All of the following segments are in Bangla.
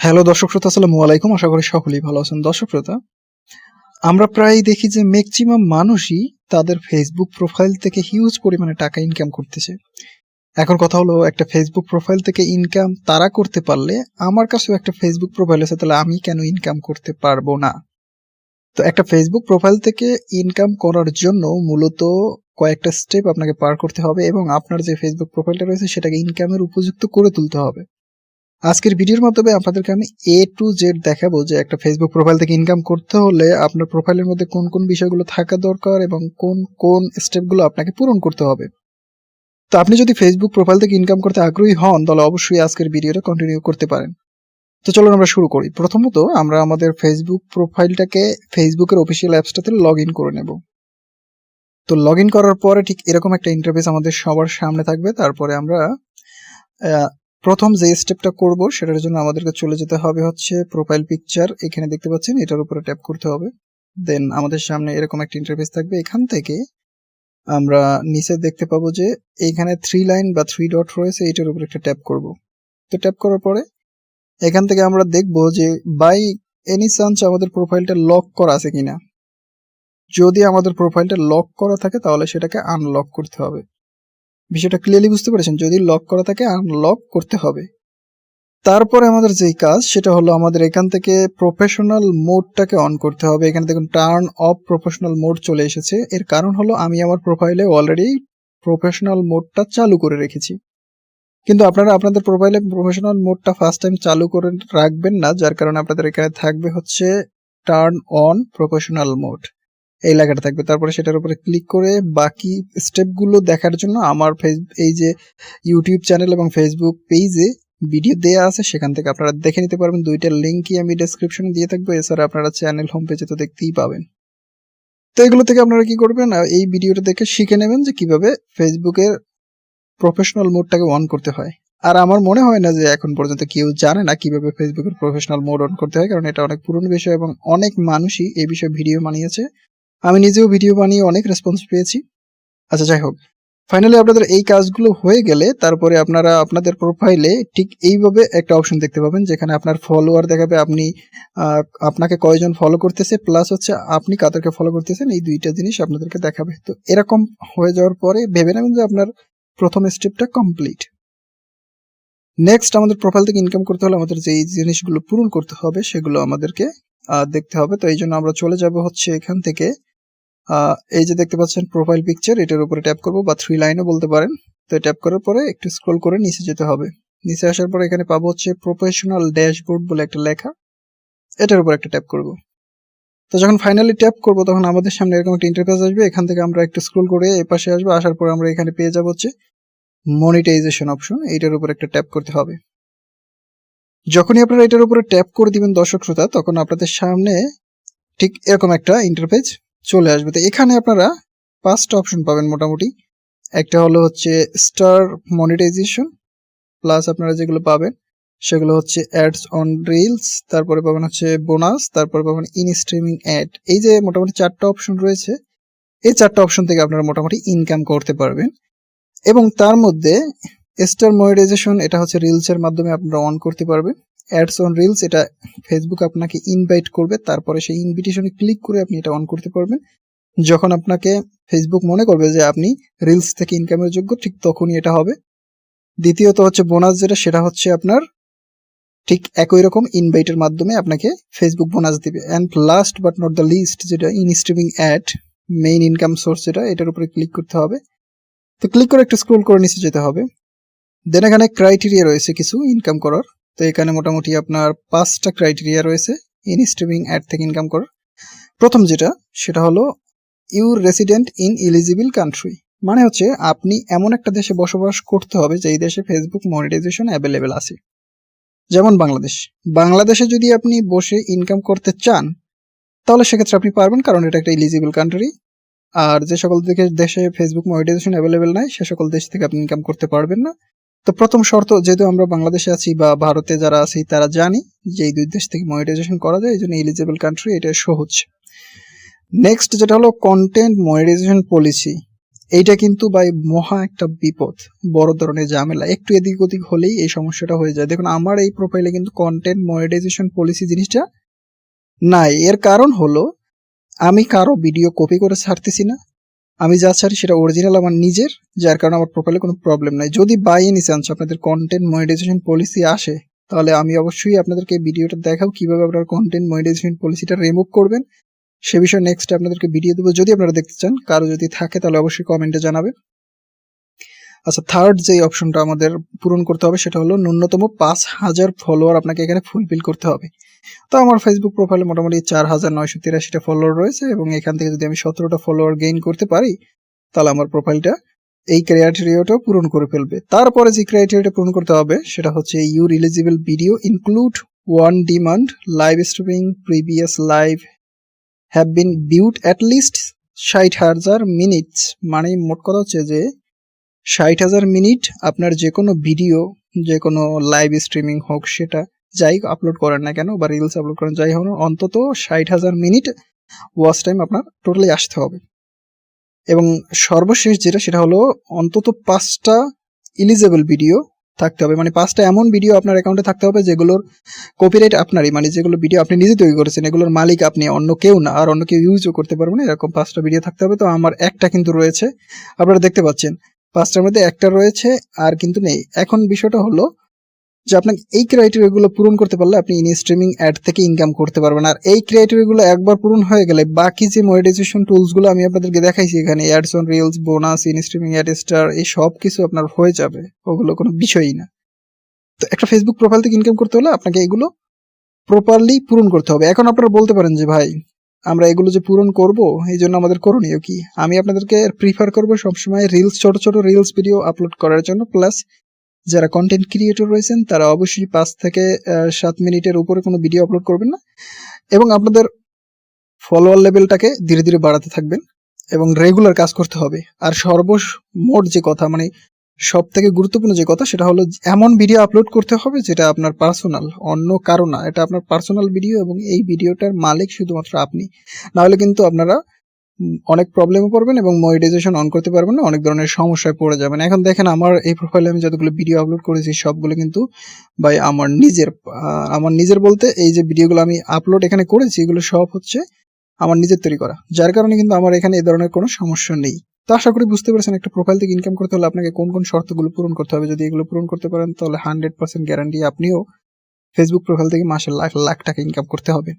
হ্যালো দর্শক শ্রোতা, আসসালামু আলাইকুম। আশা করি সকলেই ভালো আছেন। দর্শক শ্রোতা, আমরা প্রায় দেখি যে ম্যাক্সিমাম মানুষই তাদের ফেসবুক প্রোফাইল থেকে হিউজ পরিমাণে টাকা ইনকাম করতেছে। এখন কথা হলো, একটা ফেসবুক প্রোফাইল থেকে ইনকাম তারা করতে পারলে আমার কাছেও একটা ফেসবুক প্রোফাইল আছে, তাহলে আমি কেন ইনকাম করতে পারবো না? তো একটা ফেসবুক প্রোফাইল থেকে ইনকাম করার জন্য মূলত কয়েকটা স্টেপ আপনাকে পার করতে হবে এবং আপনার যে ফেসবুক প্রোফাইলটা রয়েছে সেটাকে ইনকামের উপযুক্ত করে তুলতে হবে। আজকের ভিডিওর মাধ্যমে আপনাদেরকে আমি A to Z দেখাবো যে একটা ফেসবুক প্রোফাইল থেকে ইনকাম করতে হলে আপনার প্রোফাইলের মধ্যে কোন কোন বিষয়গুলো থাকা দরকার এবং কোন কোন স্টেপগুলো আপনাকে পূরণ করতে হবে। তো আপনি যদি ফেসবুক প্রোফাইল থেকে ইনকাম করতে আগ্রহী হন তাহলে অবশ্যই আজকের ভিডিওটা কন্টিনিউ করতে পারেন। তো চলুন আমরা শুরু করি। প্রথমত আমরা আমাদের ফেসবুক প্রোফাইলটাকে ফেসবুকের অফিসিয়াল অ্যাপসটাতে লগ ইন করে নেব। তো লগ ইন করার পরে ঠিক এরকম একটা ইন্টারফেস আমাদের সবার সামনে থাকবে। তারপরে আমরা প্রথম যে স্টেপটা করব সেটার জন্য আমাদেরকে চলে যেতে হবে হচ্ছে প্রোফাইল পিকচার। এখানে দেখতে পাচ্ছেন, এটার উপরে ট্যাপ করতে হবে। দেন আমাদের সামনে এরকম একটা ইন্টারফেস থাকবে। এখান থেকে আমরা নিচে দেখতে পাবো যে এইখানে 3 লাইন বা 3 ডট রয়েছে, এটার উপরে একটা ট্যাপ করব। তো ট্যাপ করার পরে এখান থেকে আমরা দেখব যে বাই এনি চান্স আমাদের প্রোফাইলটা লক করা আছে কিনা। যদি আমাদের প্রোফাইলটা লক করা থাকে তাহলে সেটাকে আনলক করতে হবে। বিষয়টা ক্লিয়ারলি বুঝতে পেরেছেন? যদি লক করা থাকে আনলক করতে হবে। তারপরে আমাদের যেই কাজ সেটা হলো আমাদের এখান থেকে প্রফেশনাল মোডটাকে অন করতে হবে। এখানে দেখুন টার্ন অফ প্রফেশনাল মোড চলে এসেছে। এর কারণ হলো আমি আমার প্রোফাইলে অলরেডি প্রফেশনাল মোডটা চালু করে রেখেছি, কিন্তু আপনারা আপনাদের প্রোফাইলে প্রফেশনাল মোডটা ফার্স্ট টাইম চালু করে রাখবেন না, যার কারণে আপনাদের এখানে থাকবে হচ্ছে টার্ন অন প্রফেশনাল মোড, এই লেখাটা থাকবে। তারপরে সেটার উপরে ক্লিক করে বাকি স্টেপগুলো দেখার জন্য আমার এই যে ইউটিউব চ্যানেল এবং ফেসবুক পেজে ভিডিও দেয়া আছে, সেখান থেকে আপনারা দেখে নিতে পারবেন। দুইটার লিঙ্কই আমি ডেসক্রিপশনে দিয়ে থাকবো। এছাড়া আপনারা চ্যানেল হোম পেজে তো দেখতেই পাবেন। তো এগুলো থেকে আপনারা কি করবেন, এই ভিডিওটা দেখে শিখে নেবেন যে কিভাবে ফেসবুকের প্রফেশনাল মোডটাকে অন করতে হয়। আর আমার মনে হয় না যে এখন পর্যন্ত কেউ জানে না কিভাবে ফেসবুকের প্রফেশনাল মোড অন করতে হয়, কারণ এটা অনেক পুরনো বিষয় এবং অনেক মানুষই এই বিষয়ে ভিডিও বানিয়েছে। আমি নিজেও ভিডিও বানিয়ে অনেক রেসপন্স পেয়েছি। আচ্ছা, যাই হোক, ফাইনালি আপনাদের এই কাজগুলো হয়ে গেলে তারপরে আপনারা আপনাদের প্রোফাইলে ঠিক এইভাবে একটা অপশন দেখতে পাবেন, যেখানে আপনার ফলোয়ার দেখাবে, আপনি আপনাকে কয়জন ফলো করতেছে, প্লাস হচ্ছে আপনি কাদেরকে ফলো করতেছেন, এই দুইটা জিনিস আপনাদেরকে দেখাবে। তো এরকম হয়ে যাওয়ার পরে ভেবে নেবেন যে আপনার প্রথম স্টেপটা কমপ্লিট। নেক্সট আমাদের প্রোফাইল থেকে ইনকাম করতে হলে আমাদের যে জিনিসগুলো পূরণ করতে হবে সেগুলো আমাদেরকে দেখতে হবে। তো এই জন্য আমরা চলে যাব হচ্ছে এখান থেকে এই যে দেখতে পাচ্ছেন প্রোফাইল পিকচার, এটার উপরে ট্যাপ করব বা 3 লাইনও বলতে পারেন। তো ট্যাপ করার পরে একটু স্ক্রল করে নিচে যেতে হবে। নিচে আসার পরে এখানে পাবো হচ্ছে প্রফেশনাল ড্যাশবোর্ড বলে একটা লেখা, এটার উপর একটা ট্যাপ করব। তো যখন ফাইনালি ট্যাপ করব তখন আমাদের সামনে এরকম একটা ইন্টারফেস আসবে। এখান থেকে আমরা একটু স্ক্রল করে এই পাশে আসবো। আসার পর আমরা এখানে পেয়ে যাব হচ্ছে মনিটাইজেশন অপশন, এটার উপর একটা ট্যাপ করতে হবে। যখনই আপনারা এটার উপরে ট্যাপ করে দিবেন দর্শক শ্রোতা, তখন আপনাদের সামনে ঠিক এরকম একটা ইন্টারফেস চলে আসবে। তো এখানে আপনারা 5টা অপশন পাবেন মোটামুটি। একটা হলো হচ্ছে স্টার মনিটাইজেশন, প্লাস আপনারা যেগুলো পাবেন সেগুলো হচ্ছে অ্যাডস অন রিলস, তারপরে পাবেন হচ্ছে বোনাস, তারপরে পাবেন ইন স্ট্রিমিং অ্যাড। এই যে মোটামুটি 4টা অপশন রয়েছে, এই 4টা অপশন থেকে আপনারা মোটামুটি ইনকাম করতে পারবেন। এবং তার মধ্যে স্টার মনিটাইজেশন, এটা হচ্ছে রিলসের মাধ্যমে আপনারা অন করতে পারবেন। অ্যাডস অন রিলস, এটা ফেসবুক আপনাকে ইনভাইট করবে, তারপরে সেই ইনভিটেশনে ক্লিক করে আপনি এটা অন করতে পারবেন। যখন আপনাকে ফেসবুক মনে করবে যে আপনি রিলস থেকে ইনকামের যোগ্য, ঠিক তখনই এটা হবে। দ্বিতীয়ত হচ্ছে বোনাস, যেটা সেটা হচ্ছে আপনার ঠিক একই রকম ইনভাইটের মাধ্যমে আপনাকে ফেসবুক বোনাস দিবে। And last but not the least, যেটা in streaming ad, main income source, যেটা এটার উপরে ক্লিক করতে হবে। তো ক্লিক করে একটু স্ক্রল করে নিচে যেতে হবে। দেন এখানে ক্রাইটেরিয়া রয়েছে কিছু ইনকাম করার। তো এখানে মোটামুটি আপনার 5টা ক্রাইটেরিয়া রয়েছে ইন স্ট্রিমিং অ্যাড থেকে ইনকাম করার। প্রথম যেটা সেটা হলো your resident in eligible country, মানে হচ্ছে আপনি এমন একটা দেশে বসবাস করতে হবে যেই দেশে ফেসবুক মনিটাইজেশন অ্যাভেলেবেল আছে। যেমন বাংলাদেশ। বাংলাদেশে যদি আপনি বসে ইনকাম করতে চান তাহলে সেক্ষেত্রে আপনি পারবেন, কারণ এটা একটা এলিজিবল কান্ট্রি। আর যে সকল দেশে ফেসবুক মনিটাইজেশন অ্যাভেলেবেল নাই সে সকল দেশ থেকে আপনি ইনকাম করতে পারবেন না। তো প্রথম শর্ত, যেহেতু আমরা বাংলাদেশে আছি বা ভারতে যারা আছি তারা জানি যে এই দুই দেশ থেকে মনিটাইজেশন করা যায়, এই জন্য এলিজিবল কান্ট্রি এটা শো হচ্ছে। নেক্সট যেটা হলো কন্টেন্ট মনিটাইজেশন পলিসি, এইটা কিন্তু ভাই মহা একটা বিপদ, বড় ধরনের ঝামেলা। একটু এদিক ওদিক হলেই এই সমস্যাটা হয়ে যায়। দেখুন আমার এই প্রোফাইলে কিন্তু কন্টেন্ট মনিটাইজেশন পলিসি জিনিসটা নাই। এর কারণ হলো আমি কারো ভিডিও কপি করে ছাড়তেছি না, আমি যা ছাড়ি সেটা অরিজিনাল আমার নিজের, যার কারণে আমার প্রোফাইলে কোনো প্রবলেম নাই। যদি বাই এনি চান্স আপনাদের কন্টেন্ট মনিটাইজেশন পলিসি আসে, তাহলে আমি অবশ্যই আপনাদেরকে ভিডিওটা দেখাবো কিভাবে আপনার কন্টেন্ট মনিটাইজেশন পলিসিটা রিমুভ করবেন, সে বিষয়ে নেক্সট আপনাদেরকে ভিডিও দেবো। যদি আপনারা দেখতে চান, কারো যদি থাকে তাহলে অবশ্যই কমেন্টে জানাবেন। আচ্ছা, থার্ড যে অপশনটা আমাদের পূরণ করতে হবে সেটা হলো ন্যূনতম 5,000 ফলোয়ার আপনাকে এখানে ফুলফিল করতে হবে। তো আমার ফেসবুক প্রোফাইলে মোটামুটি 4,983টা ফলোয়ার রয়েছে, এবং এখান থেকে যদি আমি 17টা ফলোয়ার গেইন করতে পারি, তাহলে আমার প্রোফাইলটা এই ক্রাইটেরিয়াটাও পূরণ করে ফেলবে। তারপরে যে ক্রাইটেরিয়াটা পূরণ করতে হবে সেটা হচ্ছে your eligible video include one demand live streaming previous live have been viewed at least 60,000 minutes. মানে মোট কথা হচ্ছে যে 60,000 মিনিট আপনার যে কোনো ভিডিও, যে কোনো লাইভ স্ট্রিমিং হোক, সেটা যাই আপলোড করেন না কেন বা রিলস আপলোড করেন যাই হোক, অন্তত 60,000 মিনিট ওয়াচ টাইম আপনার টোটালি আসতে হবে। এবং সর্বশেষ যেটা সেটা হলো অন্তত 5টা এলিজেবল ভিডিও থাকতে হবে। মানে 5টা এমন ভিডিও আপনার অ্যাকাউন্টে থাকতে হবে যেগুলোর কপিরাইট আপনারই, মানে যেগুলো ভিডিও আপনি নিজে তৈরি করেছেন, এগুলোর মালিক আপনি, অন্য কেউ না, আর অন্য কেউ ইউজও করতে পারবে না, এরকম 5টা ভিডিও থাকতে হবে। তো আমার একটা কিন্তু রয়েছে, আপনারা দেখতে পাচ্ছেন 5টার মধ্যে একটা রয়েছে, আর কিন্তু নেই। এখন বিষয়টা হলো যে আপনাকে এই ক্রাইটেরিয়াগুলো পূরণ করতে পারলে আপনি ইন স্ট্রিমিং অ্যাড থেকে ইনকাম করতে পারবেন। আর এই ক্রাইটেরিয়াগুলো একবার পূরণ হয়ে গেলে বাকি যে মনিটাইজেশন টুলসগুলো আমি আপনাদেরকে দেখাইছি এখানে, ads on reels, bonus, in streaming ad star, এই সব কিছু আপনার হয়ে যাবে, ওগুলো কোনো বিষয়ই না। তো একটা ফেসবুক প্রোফাইল থেকে ইনকাম করতে হলে আপনাকে এগুলো প্রপারলি পূরণ করতে হবে। এখন আপনারা বলতে পারেন যে ভাই আমরা এগুলো যে পূরণ করব, এই জন্য আমাদের করণীয় কি? আমি আপনাদেরকে প্রিফার করবো সবসময় রিলস, ছোট ছোট রিলস ভিডিও আপলোড করার জন্য। প্লাস যারা কন্টেন্ট ক্রিয়েটর রয়েছেন তারা অবশ্যই 5 থেকে 7 মিনিটের উপরে কোনো ভিডিও আপলোড করবেন না, এবং আপনাদের ফলোয়ার লেভেলটাকে ধীরে ধীরে বাড়াতে থাকবেন এবং রেগুলার কাজ করতে হবে। আর সর্বমোট যে কথা, মানে সব থেকে গুরুত্বপূর্ণ যে কথা, সেটা হলো এমন ভিডিও আপলোড করতে হবে যেটা আপনার পার্সোনাল, অন্য কারো না, এটা আপনার পার্সোনাল ভিডিও, এবং এই ভিডিওটার মালিক শুধুমাত্র আপনি। নাহলে কিন্তু আপনারা অনেক প্রবলেমে পড়বেন এবং মনিটাইজেশন অন করতে পারবেন না, অনেক ধরনের সমস্যায় পড়ে যাবেন। এখন দেখেন আমার এই প্রোফাইলে আমি যতগুলো ভিডিও আপলোড করেছি সবগুলো কিন্তু ভাই আমার নিজের বলতে এই যে ভিডিওগুলো আমি আপলোড এখানে করেছি এগুলো সব হচ্ছে আমার নিজের তৈরি করা, যার কারণে কিন্তু আমার এখানে এই ধরনের কোনো সমস্যা নেই। তো আশা করি বুঝতে পেরেছেন একটা প্রোফাইল থেকে ইনকাম করতে হলে আপনাকে কোন কোন শর্তগুলো পূরণ করতে হবে। যদি এগুলো পূরণ করতে পারেন তাহলে 100% গ্যারান্টি আপনিও ফেসবুক প্রোফাইল থেকে মাসে লাখ লাখ টাকা ইনকাম করতে হবে।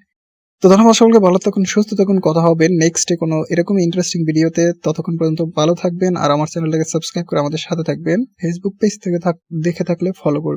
তো ধন্যবাদ সকলকে, ভালো থাকুন, সুস্থ থাকুন, কথা হবে নেক্সটে কোনো এরকমই ইন্টারেস্টিং ভিডিওতে। ততক্ষণ পর্যন্ত ভালো থাকবেন, আর আমার চ্যানেলটাকে সাবস্ক্রাইব করে আমাদের সাথে থাকবেন। ফেসবুক পেজ থেকে দেখে থাকলে ফলো করবেন।